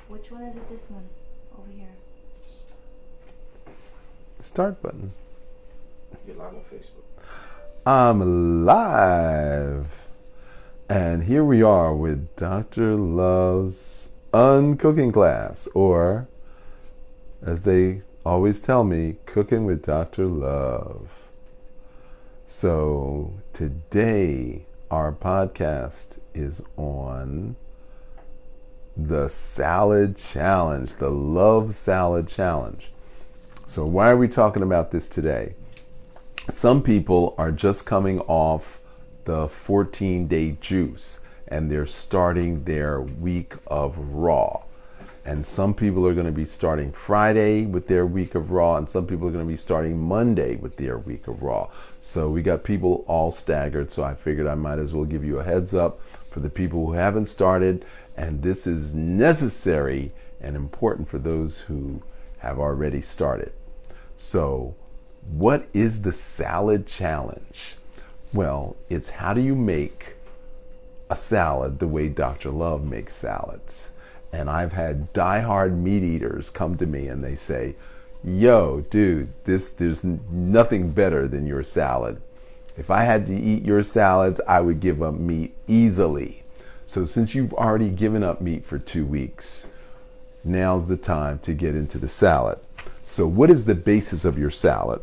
Which one is it? This one over here. Start button. You're live on Facebook. I'm live. And here we are with Dr. Love's Uncooking Class, or as they always tell me, Cooking with Dr. Love. So today our podcast is on the salad challenge, the Love Salad Challenge. So why are we talking about this today? Some people are just coming off the 14-day juice and they're starting their week of raw. And some people are going to be starting Friday with their week of raw, and some people are going to be starting Monday with their week of raw. So we got people all staggered, so I figured I might as well give you a heads up for the people who haven't started, and this is necessary and important for those who have already started. So what is the salad challenge? Well, it's how do you make a salad the way Dr. Love makes salads. And I've had diehard meat eaters come to me and they say, yo, dude, there's nothing better than your salad. If I had to eat your salads, I would give up meat easily. So since you've already given up meat for 2 weeks, now's the time to get into the salad. So what is the basis of your salad?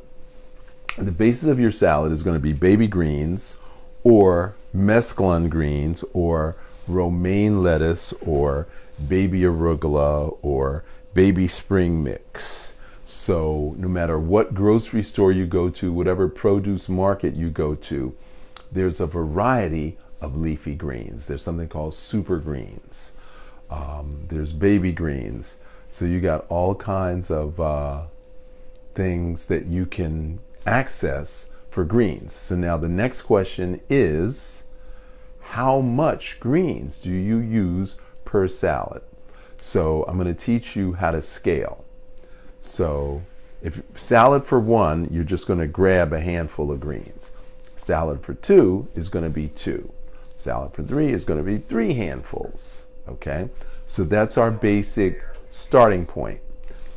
The basis of your salad is going to be baby greens or mesclun greens or romaine lettuce or baby arugula or baby spring mix. So no matter what grocery store you go to, whatever produce market you go to, there's a variety of leafy greens. There's something called super greens. There's baby greens. So you got all kinds of things that you can access for greens. So now the next question is, how much greens do you use per salad? So I'm going to teach you how to scale. So if salad for 1, you're just going to grab a handful of greens. Salad for 2 is going to be 2. Salad for 3 is going to be 3 handfuls. Okay, so that's our basic starting point.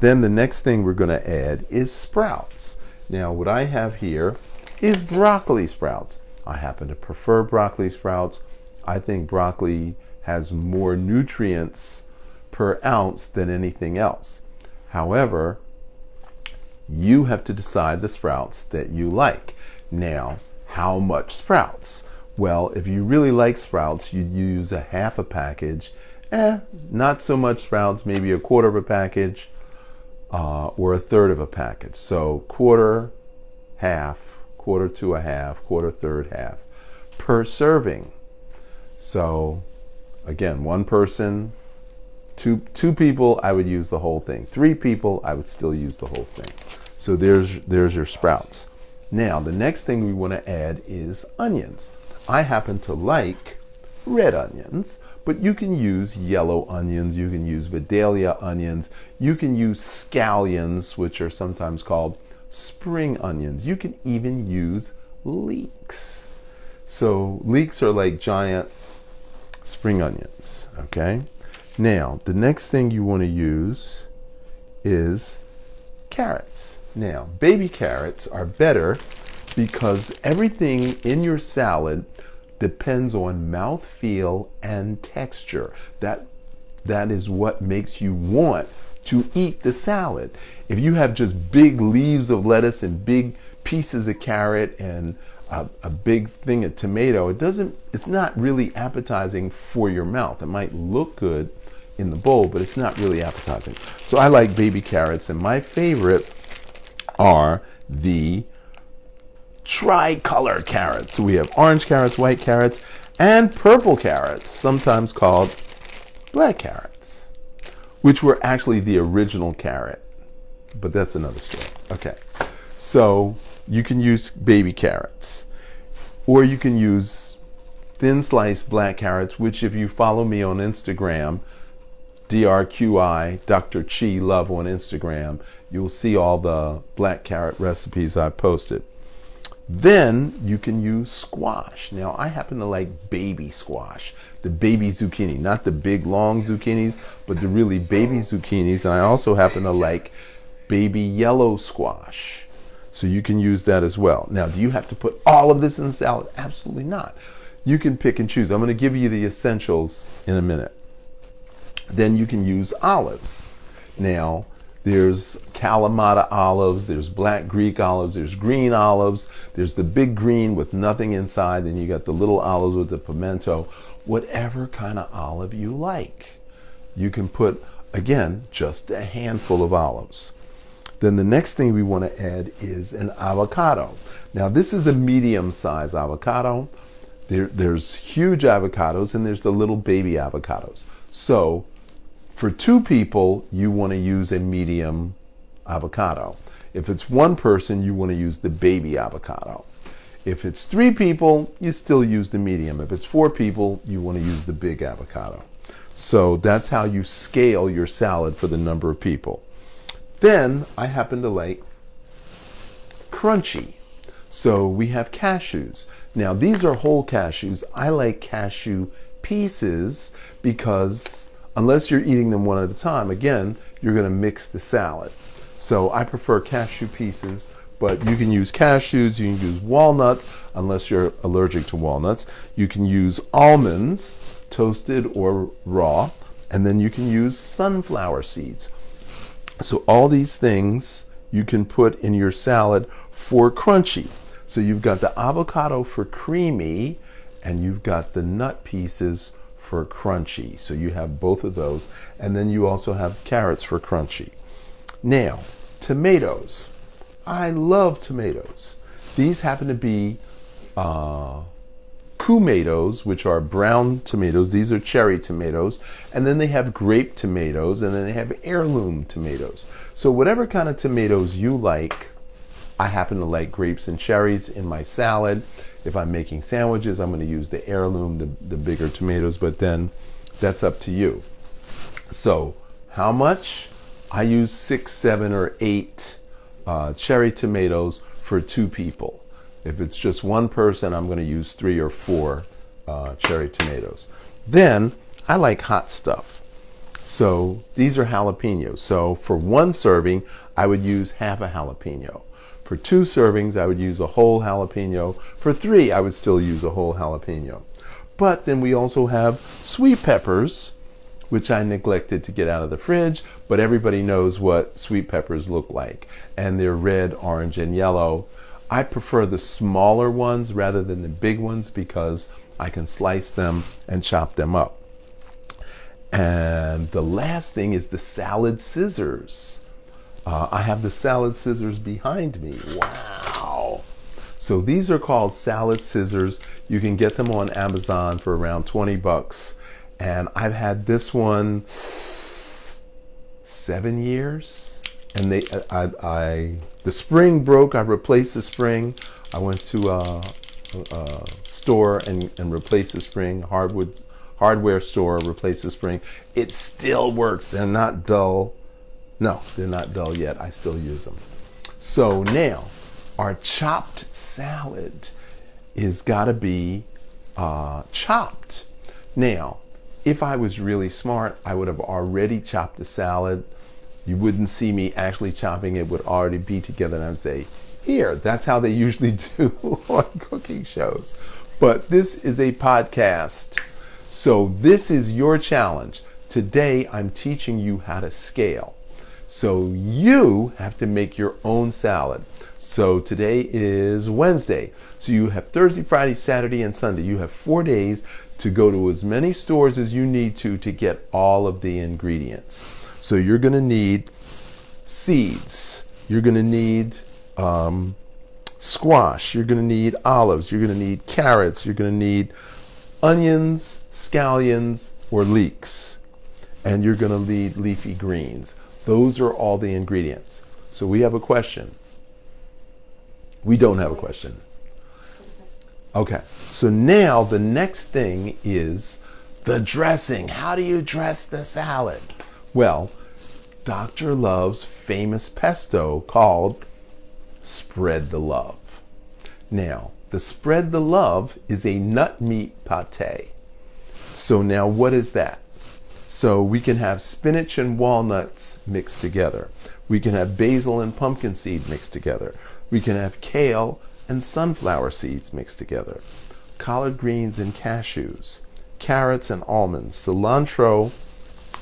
Then the next thing we're going to add is sprouts. Now what I have here is broccoli sprouts. I happen to prefer broccoli sprouts. I think broccoli has more nutrients per ounce than anything else. However, you have to decide the sprouts that you like. Now, how much sprouts? Well, if you really like sprouts, you'd use a half a package. Not so much sprouts, maybe a quarter of a package or a third of a package. So quarter, half, quarter to a half, quarter, third, half per serving. So again, 1 person, two people, I would use the whole thing. 3 people, I would still use the whole thing. So there's your sprouts. Now, the next thing we want to add is onions. I happen to like red onions, but you can use yellow onions, you can use Vidalia onions, you can use scallions, which are sometimes called spring onions. You can even use leeks. So leeks are like giant spring onions, okay? Now, the next thing you want to use is carrots. Now, baby carrots are better because everything in your salad depends on mouthfeel and texture. That is what makes you want to eat the salad. If you have just big leaves of lettuce and big pieces of carrot and a big thing of tomato, it's not really appetizing for your mouth. It might look good in the bowl, but it's not really appetizing. So I like baby carrots, and my favorite are the tricolor carrots. So we have orange carrots, white carrots, and purple carrots, sometimes called black carrots, which were actually the original carrot, but that's another story. Okay, so you can use baby carrots, or you can use thin sliced black carrots, which if you follow me on Instagram, DRQI, Dr. Chi Love on Instagram, you'll see all the black carrot recipes I posted. Then you can use squash. Now, I happen to like baby squash, the baby zucchini, not the big long zucchinis, but the really baby zucchinis. And I also happen to like baby yellow squash. So you can use that as well. Now, do you have to put all of this in the salad? Absolutely not. You can pick and choose. I'm going to give you the essentials in a minute. Then you can use olives. Now, there's Kalamata olives, there's black Greek olives, there's green olives, there's the big green with nothing inside, then you got the little olives with the pimento. Whatever kind of olive you like. You can put, again, just a handful of olives. Then the next thing we want to add is an avocado. Now, this is a medium-sized avocado. There's huge avocados and there's the little baby avocados. So, for 2 people, you want to use a medium avocado. If it's 1 person, you want to use the baby avocado. If it's 3 people, you still use the medium. If it's 4 people, you want to use the big avocado. So that's how you scale your salad for the number of people. Then I happen to like crunchy. So we have cashews. Now these are whole cashews. I like cashew pieces because unless you're eating them one at a time, again, you're going to mix the salad. So I prefer cashew pieces, but you can use cashews, you can use walnuts, unless you're allergic to walnuts. You can use almonds, toasted or raw, and then you can use sunflower seeds. So all these things you can put in your salad for crunchy. So you've got the avocado for creamy, and you've got the nut pieces for crunchy. So you have both of those. And then you also have carrots for crunchy. Now, tomatoes. I love tomatoes. These happen to be kumatoes, which are brown tomatoes. These are cherry tomatoes. And then they have grape tomatoes, and then they have heirloom tomatoes. So whatever kind of tomatoes you like, I happen to like grapes and cherries in my salad. If I'm making sandwiches, I'm going to use the heirloom, the bigger tomatoes, but then that's up to you. So how much? I use 6, 7, or 8 cherry tomatoes for 2 people. If it's just 1 person, I'm going to use 3 or 4 cherry tomatoes. Then I like hot stuff. So these are jalapenos. So for 1 serving, I would use half a jalapeno. For 2 servings, I would use a whole jalapeno. For 3, I would still use a whole jalapeno. But then we also have sweet peppers, which I neglected to get out of the fridge, but everybody knows what sweet peppers look like. And they're red, orange, and yellow. I prefer the smaller ones rather than the big ones because I can slice them and chop them up. And the last thing is the salad scissors. I have the salad scissors behind me. Wow. So these are called salad scissors. You can get them on Amazon for around 20 bucks. And I've had this one 7 years. And the spring broke. I replaced the spring. I went to a store and replaced the spring. Hardware store, replaced the spring. It still works. They're not dull. No, they're not dull yet. I still use them. So now, our chopped salad is got to be chopped. Now, if I was really smart, I would have already chopped the salad. You wouldn't see me actually chopping it. Would already be together, and I'd say, here, that's how they usually do on cooking shows. But this is a podcast. So this is your challenge. Today, I'm teaching you how to scale. So you have to make your own salad. So today is Wednesday. So you have Thursday, Friday, Saturday, and Sunday. You have 4 days to go to as many stores as you need to get all of the ingredients. So you're going to need seeds. You're going to need squash. You're going to need olives. You're going to need carrots. You're going to need onions, scallions, or leeks. And you're going to need leafy greens. Those are all the ingredients. So we have a question. We don't have a question. Okay, so now the next thing is the dressing. How do you dress the salad? Well, Dr. Love's famous pesto called Spread the Love. Now, the spread the love is a nut meat pate. So now what is that? So we can have spinach and walnuts mixed together. We can have basil and pumpkin seed mixed together. We can have kale and sunflower seeds mixed together. Collard greens and cashews. Carrots and almonds. Cilantro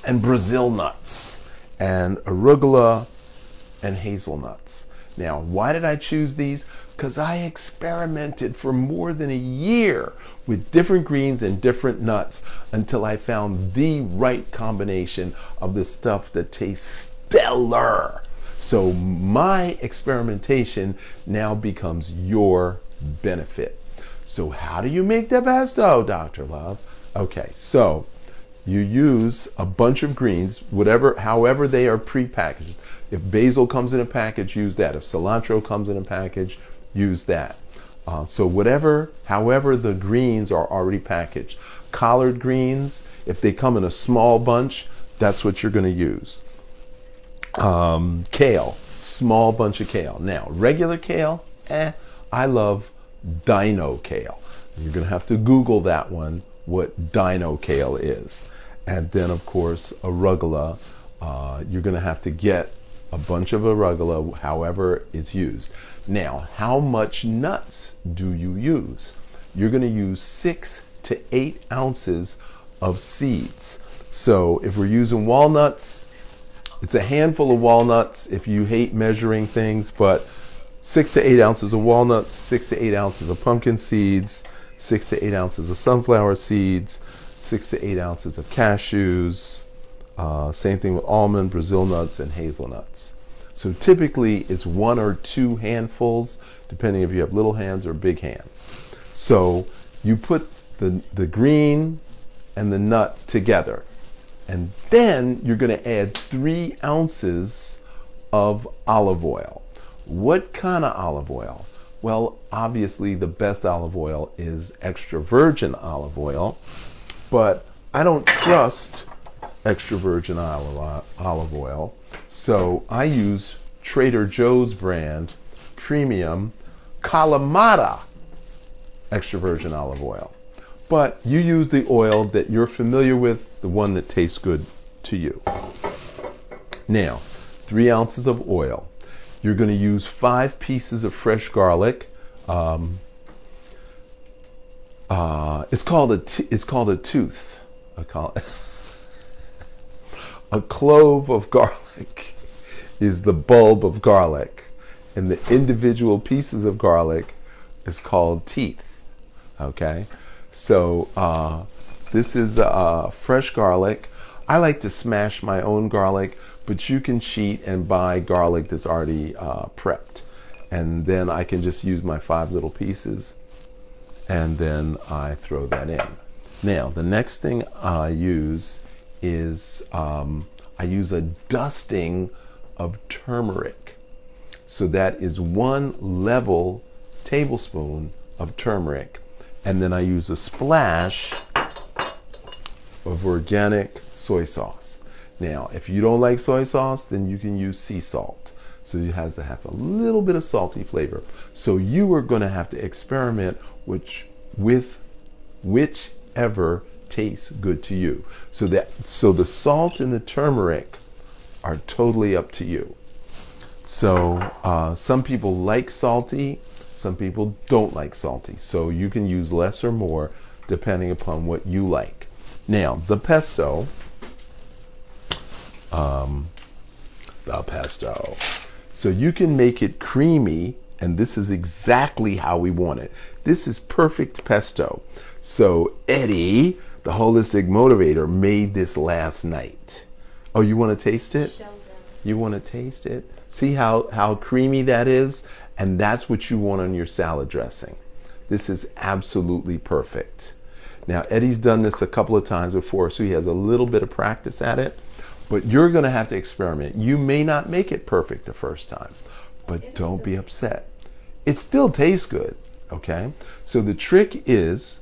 and Brazil nuts. And arugula and hazelnuts. Now, why did I choose these? Because I experimented for more than a year with different greens and different nuts until I found the right combination of the stuff that tastes stellar. So my experimentation now becomes your benefit. So how do you make the pesto, Dr. Love? Okay, so you use a bunch of greens, however they are prepackaged. If basil comes in a package, use that. If cilantro comes in a package, use that. So however the greens are already packaged. Collard greens, if they come in a small bunch, that's what you're going to use. Kale, small bunch of kale. Now, regular kale, I love dino kale. You're going to have to Google that one, what dino kale is. And then, of course, arugula. You're going to have to get a bunch of arugula, however it's used. Now, how much nuts do you use? You're going to use 6 to 8 ounces of seeds. So if we're using walnuts, it's a handful of walnuts if you hate measuring things, but 6 to 8 ounces of walnuts, 6 to 8 ounces of pumpkin seeds, 6 to 8 ounces of sunflower seeds, 6 to 8 ounces of cashews, same thing with almond, Brazil nuts, and hazelnuts. So typically it's 1 or 2 handfuls, depending if you have little hands or big hands. So you put the green and the nut together. And then you're going to add 3 ounces of olive oil. What kind of olive oil? Well, obviously the best olive oil is extra virgin olive oil, but I don't trust extra virgin olive oil. So I use Trader Joe's brand premium Kalamata extra virgin olive oil. But you use the oil that you're familiar with, the one that tastes good to you. Now, 3 ounces of oil. You're going to use 5 pieces of fresh garlic. It's called a tooth. A clove of garlic is the bulb of garlic, and the individual pieces of garlic is called teeth. Okay, so this is fresh garlic. I like to smash my own garlic, but you can cheat and buy garlic that's already prepped, and then I can just use my 5 little pieces, and then I throw that in. Now, the next thing I use is I use a dusting of turmeric. So that is 1 level tablespoon of turmeric. And then I use a splash of organic soy sauce. Now, if you don't like soy sauce, then you can use sea salt. So it has to have a little bit of salty flavor. So you are going to have to experiment with whichever tastes good to you. So the salt and the turmeric are totally up to you. So some people like salty, some people don't like salty. So you can use less or more depending upon what you like. Now, the pesto. So you can make it creamy, and this is exactly how we want it. This is perfect pesto. So Eddie, the holistic motivator, made this last night. Oh, you want to taste it? You want to taste it? See how creamy that is? And that's what you want on your salad dressing. This is absolutely perfect. Now, Eddie's done this a couple of times before, so he has a little bit of practice at it. But you're going to have to experiment. You may not make it perfect the first time, but don't be upset. It still tastes good, okay? So the trick is,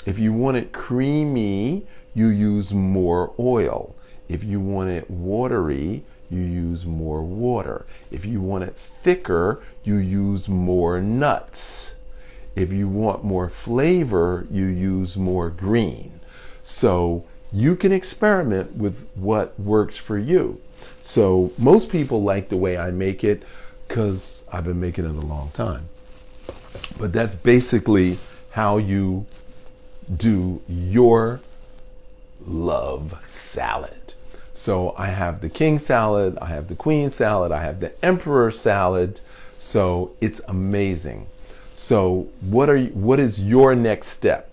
if you want it creamy, you use more oil. If you want it watery, you use more water. If you want it thicker, you use more nuts. If you want more flavor, you use more green. So you can experiment with what works for you. So most people like the way I make it because I've been making it a long time. But that's basically how you do your love salad. So I have the king salad, I have the queen salad, I have the emperor salad. So it's amazing. So what is your next step?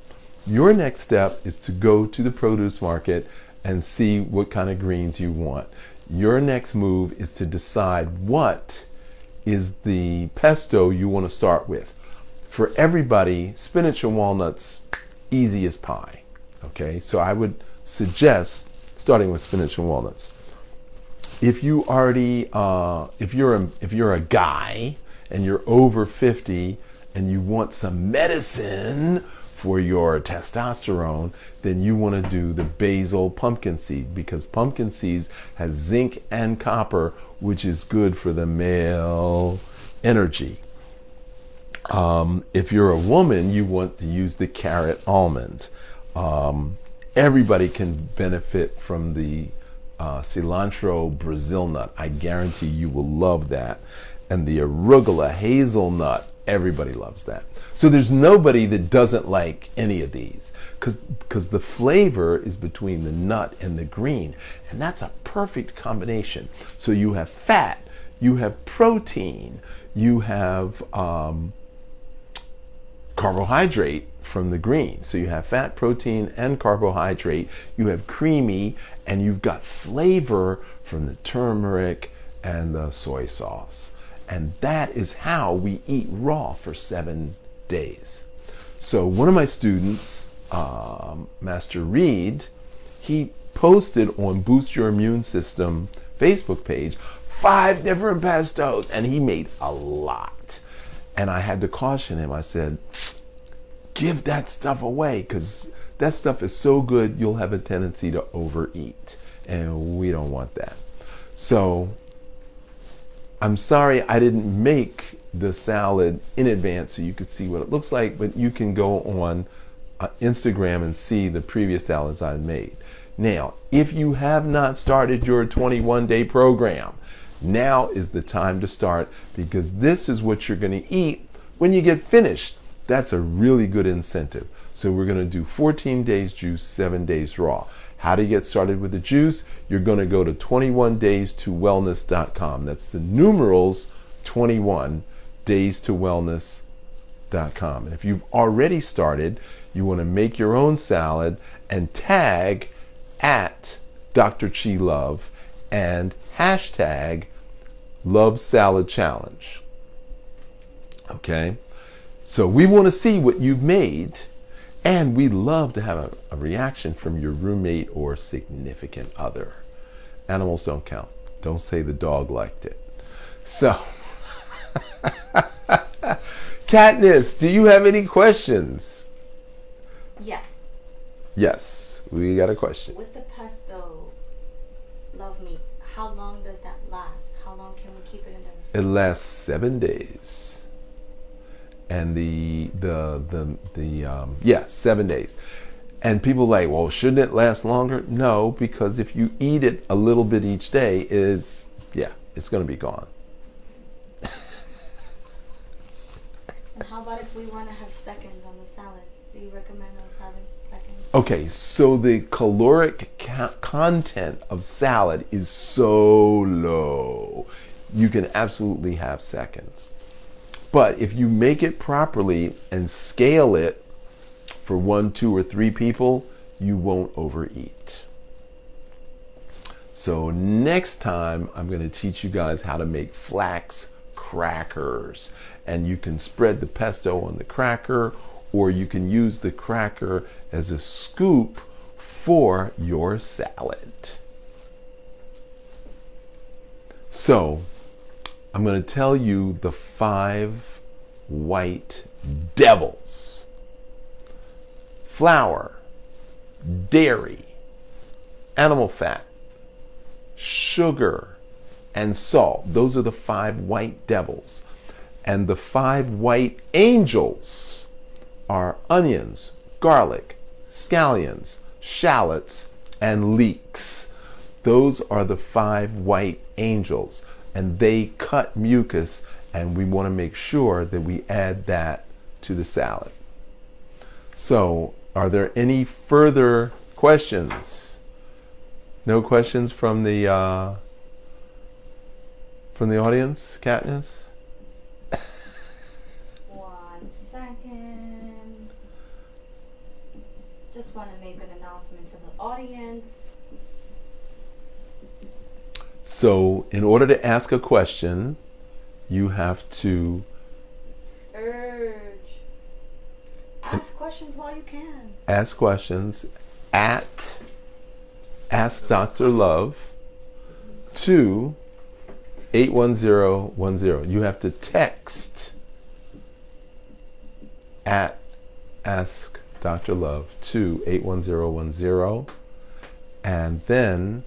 Your next step is to go to the produce market and see what kind of greens you want. Your next move is to decide what is the pesto you want to start with. For everybody, spinach and walnuts, easy as pie. Okay, so I would suggest starting with spinach and walnuts. If you already, if you're a guy and you're over 50 and you want some medicine for your testosterone, then you want to do the basil pumpkin seed, because pumpkin seeds has zinc and copper, which is good for the male energy. If you're a woman, you want to use the carrot almond. Everybody can benefit from the cilantro Brazil nut. I guarantee you will love that. And the arugula hazelnut, everybody loves that. So there's nobody that doesn't like any of these, because the flavor is between the nut and the green, and that's a perfect combination. So you have fat, you have protein, you have carbohydrate from the green. So you have fat, protein, and carbohydrate. You have creamy, and you've got flavor from the turmeric and the soy sauce. And that is how we eat raw for 7 days. So one of my students, Master Reed, he posted on Boost Your Immune System Facebook page 5 different pestos, and he made a lot. And I had to caution him. I said, give that stuff away, because that stuff is so good you'll have a tendency to overeat, and we don't want that. So I'm sorry I didn't make the salad in advance so you could see what it looks like, but you can go on Instagram and see the previous salads I made. Now, if you have not started your 21-day program, now is the time to start, because this is what you're going to eat when you get finished. That's a really good incentive. So we're going to do 14 days juice, 7 days raw. How to get started with the juice? You're going to go to 21daystowellness.com. That's the numerals 21daystowellness.com. And if you've already started, you want to make your own salad and tag at Dr. Chi Love and hashtag Love Salad Challenge. Okay? So we want to see what you've made. And we'd love to have a reaction from your roommate or significant other. Animals don't count. Don't say the dog liked it. So, Katniss, do you have any questions? Yes. Yes, we got a question. With the pesto love meat, how long does that last? How long can we keep it in the refrigerator? It lasts 7 days. And 7 days. And people are like, well, shouldn't it last longer? No, because if you eat it a little bit each day, it's going to be gone. And how about if we want to have seconds on the salad? Do you recommend us having seconds? Okay, so the caloric content of salad is so low. You can absolutely have seconds. But if you make it properly and scale it for 1, 2, or 3 people, you won't overeat. So next time, I'm going to teach you guys how to make flax crackers. And you can spread the pesto on the cracker, or you can use the cracker as a scoop for your salad. So I'm going to tell you the 5 white devils: flour, dairy, animal fat, sugar, and salt. Those are the 5 white devils. And the 5 white angels are onions, garlic, scallions, shallots, and leeks. Those are the 5 white angels, and they cut mucus, and we want to make sure that we add that to the salad. So, are there any further questions? No questions from the audience, Katniss? 1 second. Just want to make an announcement to the audience. So, in order to ask a question, you have to Ask questions while you can. ask questions at Ask Dr. Love to 81010. You have to text at Ask Dr. Love to 81010, and then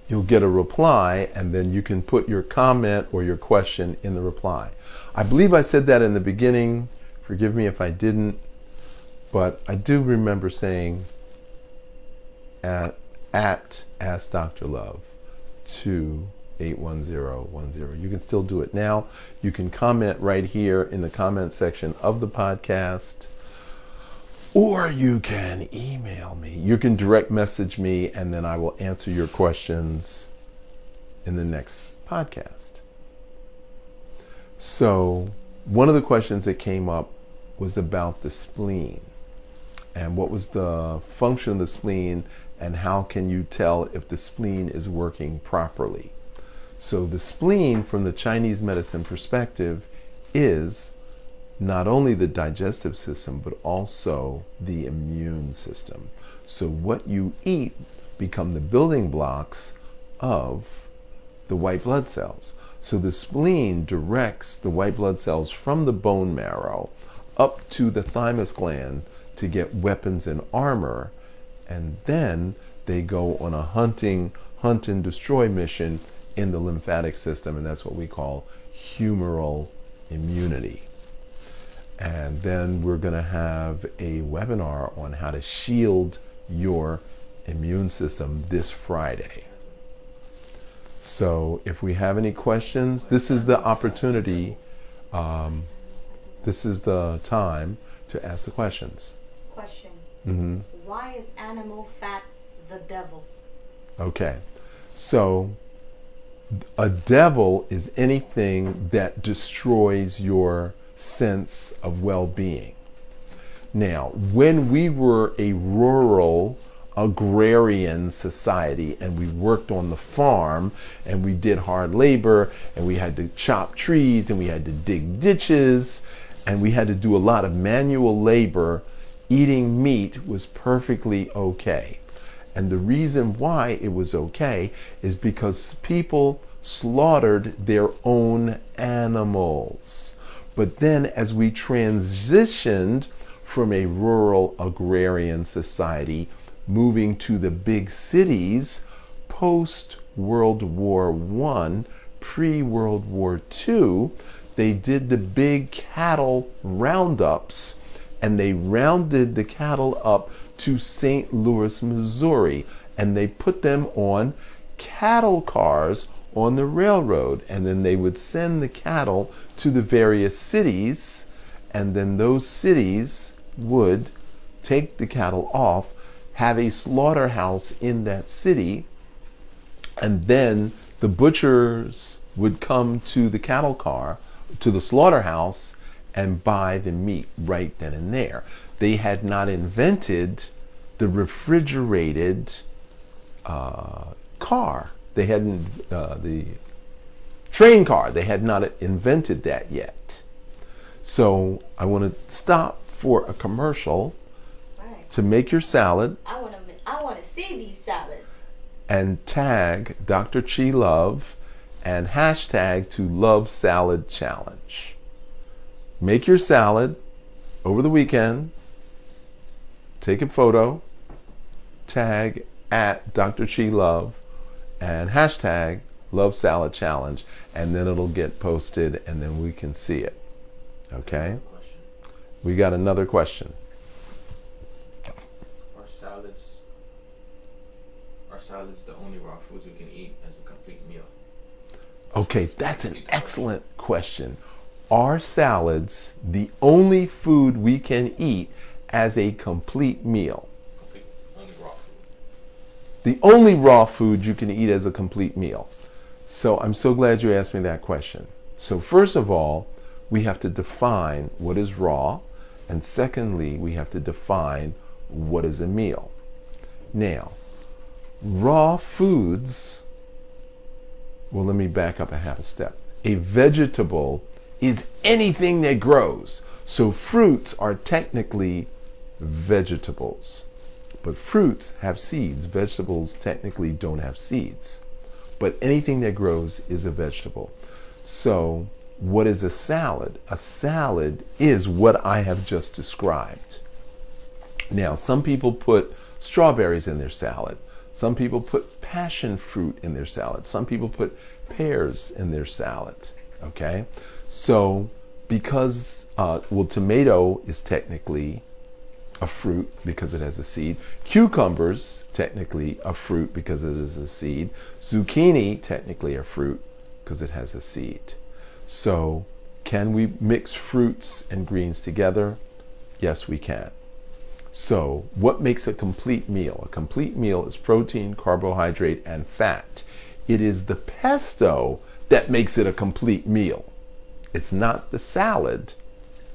you'll get a reply, and then you can put your comment or your question in the reply. I believe I said that in the beginning. Forgive me if I didn't, but I do remember saying at Ask Dr. Love to 81010. You can still do it now. You can comment right here in the comment section of the podcast, or you can email me. You can direct message me, and then I will answer your questions in the next podcast. So, one of the questions that came up was about the spleen, and what was the function of the spleen, and how can you tell if the spleen is working properly. So the spleen, from the Chinese medicine perspective, is not only the digestive system, but also the immune system. So what you eat become the building blocks of the white blood cells. So the spleen directs the white blood cells from the bone marrow up to the thymus gland to get weapons and armor, and then they go on a hunt and destroy mission in the lymphatic system, and that's what we call humoral immunity. And then we're going to have a webinar on how to shield your immune system this Friday. So if we have any questions, this is the opportunity, this is the time to ask the questions. Question. Mm-hmm. Why is animal fat the devil? Okay, so a devil is anything that destroys your sense of well-being. Now, when we were a rural agrarian society and we worked on the farm and we did hard labor and we had to chop trees and we had to dig ditches and we had to do a lot of manual labor, eating meat was perfectly okay. And the reason why it was okay is because people slaughtered their own animals. But then as we transitioned from a rural agrarian society, moving to the big cities, post-World War I, pre-World War II, they did the big cattle roundups, and they rounded the cattle up to St. Louis, Missouri, and they put them on cattle cars on the railroad, and then they would send the cattle to the various cities, and then those cities would take the cattle off, have a slaughterhouse in that city, and then the butchers would come to the cattle car, to the slaughterhouse, and buy the meat right then and there. They had not invented the refrigerated car. They hadn't, the train car, they had not invented that yet. So I want to stop for a commercial to make your salad. I want to see these salads. And tag Dr. Chi Love and hashtag to Love Salad Challenge. Make your salad over the weekend. Take a photo. Tag at Dr. Chi Love and hashtag Love Salad Challenge, and then it'll get posted and then we can see it. Okay? We got another question. Are salads the only raw foods we can eat as a complete meal? Okay, that's an excellent question. Are salads the only food we can eat as a complete meal? Only raw food. The only raw food you can eat as a complete meal. So I'm so glad you asked me that question. So first of all, we have to define what is raw, and secondly, we have to define what is a meal. Now, raw foods, well, let me back up a half a step. A vegetable is anything that grows. So fruits are technically vegetables. But fruits have seeds. Vegetables technically don't have seeds. But anything that grows is a vegetable. So what is a salad? A salad is what I have just described. Now, some people put strawberries in their salad. Some people put passion fruit in their salad. Some people put pears in their salad. Okay? So, because, tomato is technically a fruit because it has a seed. Cucumbers, technically a fruit because it is a seed. Zucchini, technically a fruit because it has a seed. So, can we mix fruits and greens together? Yes, we can. So, what makes a complete meal? A complete meal is protein, carbohydrate, and fat. It is the pesto that makes it a complete meal. It's not the salad,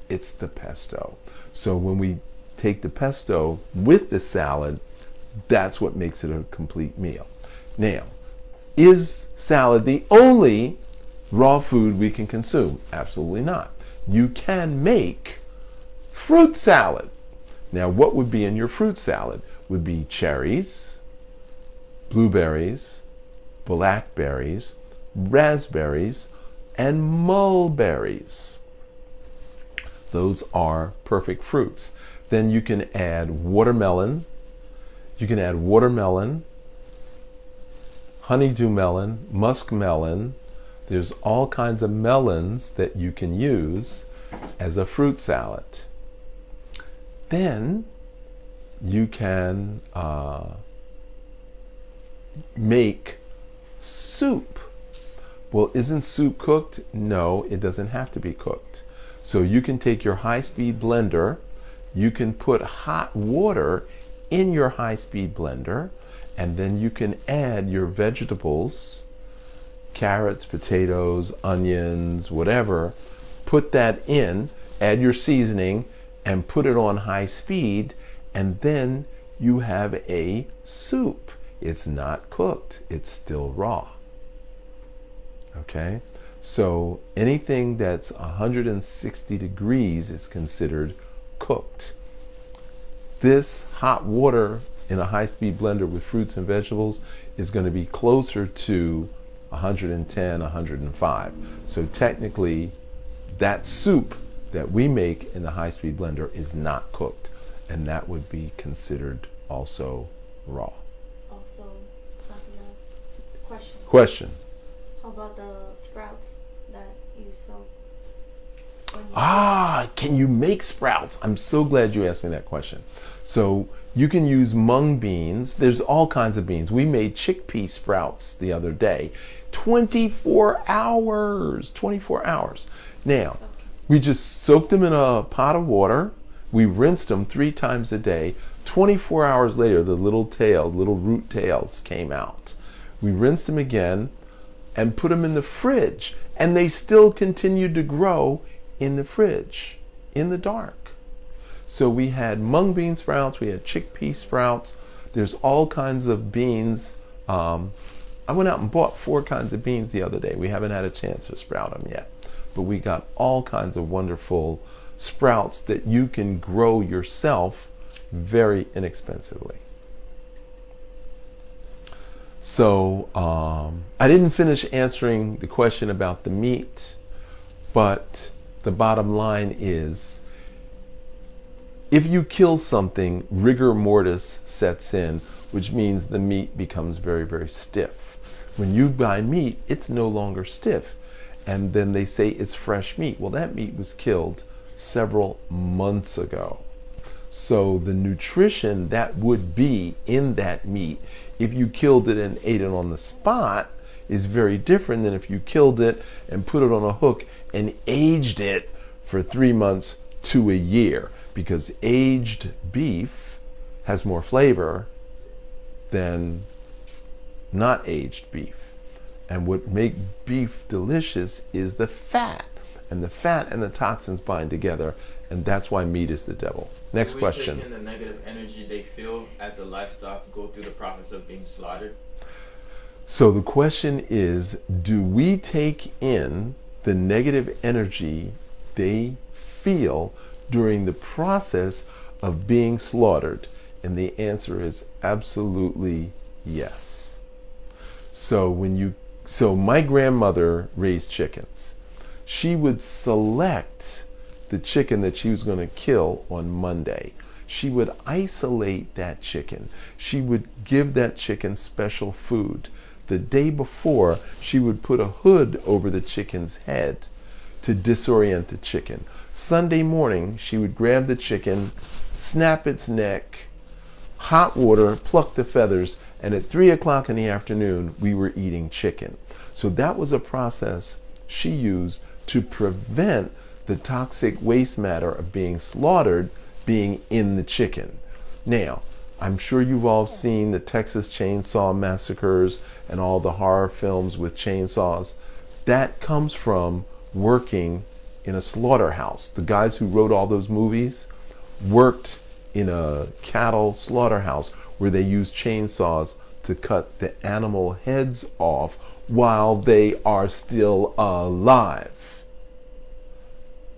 it's the pesto. So when we take the pesto with the salad, that's what makes it a complete meal. Now, is salad the only raw food we can consume? Absolutely not. You can make fruit salad. Now, what would be in your fruit salad? Would be cherries, blueberries, blackberries, raspberries, and mulberries. Those are perfect fruits. Then you can add watermelon. You can add watermelon, honeydew melon, muskmelon. There's all kinds of melons that you can use as a fruit salad. Then you can make soup. Well, isn't soup cooked? No, it doesn't have to be cooked. So you can take your high-speed blender, you can put hot water in your high-speed blender, and then you can add your vegetables, carrots, potatoes, onions, whatever, put that in, add your seasoning, and put it on high speed, and then you have a soup. It's not cooked, it's still raw. Okay, so anything that's 160 degrees is considered cooked. This hot water in a high-speed blender with fruits and vegetables is going to be closer to 110, 105. So technically, that soup that we make in the high-speed blender is not cooked, and that would be considered also raw. Also, something else. Question. How about the sprouts that you soak? Can you make sprouts? I'm so glad you asked me that question. So you can use mung beans. There's all kinds of beans. We made chickpea sprouts the other day. 24 hours. 24 hours. Now, we just soaked them in a pot of water. We rinsed them 3 times a day. 24 hours later, the little root tails came out. We rinsed them again and put them in the fridge, and they still continued to grow in the fridge, in the dark. So we had mung bean sprouts, we had chickpea sprouts. There's all kinds of beans. I went out and bought 4 kinds of beans the other day. We haven't had a chance to sprout them yet, but we got all kinds of wonderful sprouts that you can grow yourself very inexpensively. So I didn't finish answering the question about the meat, but the bottom line is, if you kill something, rigor mortis sets in, which means the meat becomes very, very stiff. When you buy meat, it's no longer stiff. And then they say it's fresh meat. Well, that meat was killed several months ago. So the nutrition that would be in that meat, if you killed it and ate it on the spot, is very different than if you killed it and put it on a hook and aged it for 3 months to a year, because aged beef has more flavor than not aged beef. And what makes beef delicious is the fat, and the fat and the toxins bind together, and that's why meat is the devil. Next question. Do we take in the negative energy they feel as the livestock go through the process of being slaughtered? So the question is, do we take in the negative energy they feel during the process of being slaughtered? And the answer is absolutely yes. So my grandmother raised chickens. She would select the chicken that she was going to kill on Monday. She would isolate that chicken. She would give that chicken special food. The day before, she would put a hood over the chicken's head to disorient the chicken. Sunday morning, she would grab the chicken, snap its neck, hot water, pluck the feathers, and at 3 o'clock in the afternoon, we were eating chicken. So that was a process she used to prevent the toxic waste matter of being slaughtered being in the chicken. Now, I'm sure you've all seen the Texas Chainsaw Massacres and all the horror films with chainsaws. That comes from working in a slaughterhouse. The guys who wrote all those movies worked in a cattle slaughterhouse where they used chainsaws to cut the animal heads off while they are still alive.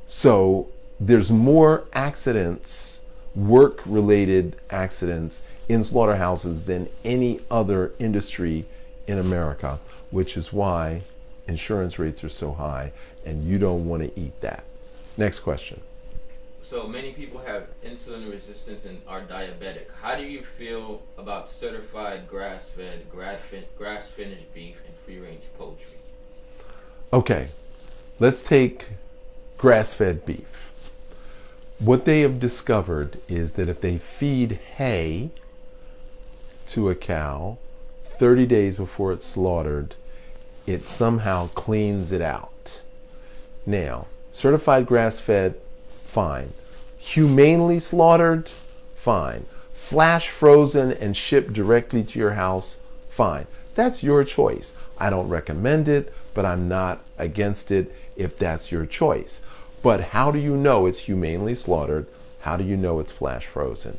So there's more accidents, work-related accidents in slaughterhouses than any other industry in America, which is why insurance rates are so high and you don't want to eat that. Next question. So many people have insulin resistance and are diabetic. How do you feel about certified grass-fed, grass-finished beef and free-range poultry? Okay, let's take grass-fed beef. What they have discovered is that if they feed hay to a cow 30 days before it's slaughtered, it somehow cleans it out. Now, certified grass-fed, fine. Humanely slaughtered, fine. Flash frozen and shipped directly to your house, fine. That's your choice. I don't recommend it, but I'm not against it if that's your choice. But how do you know it's humanely slaughtered? How do you know it's flash frozen?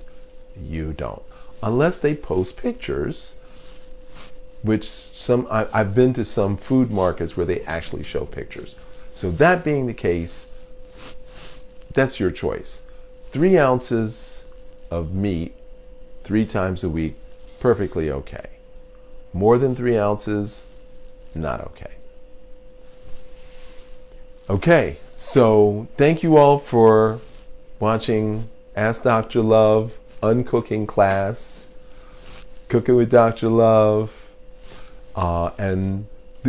You don't. Unless they post pictures, which I've been to some food markets where they actually show pictures. So that being the case, that's your choice. 3 ounces of meat 3 times a week, perfectly okay. More than 3 ounces, not okay. Okay, so thank you all for watching Ask Dr. Love, Uncooking Class, Cooking with Dr. Love, and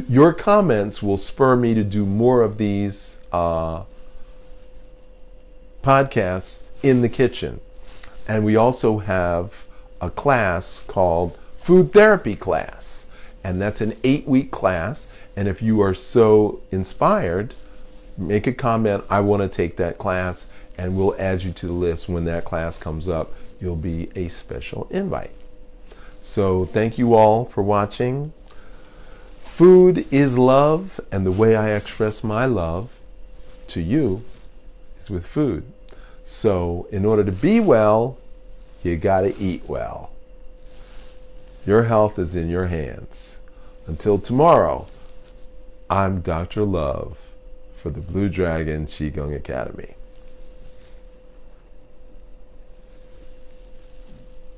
your comments will spur me to do more of these podcasts in the kitchen. And we also have a class called Food Therapy Class, and that's an 8-week class. And if you are so inspired, make a comment, I want to take that class, and we'll add you to the list. When that class comes up, you'll be a special invite. So thank you all for watching. Food is love, and the way I express my love to you is with food. So in order to be well, you gotta eat well. Your health is in your hands. Until tomorrow, I'm Dr. Love for the Blue Dragon Qigong Academy.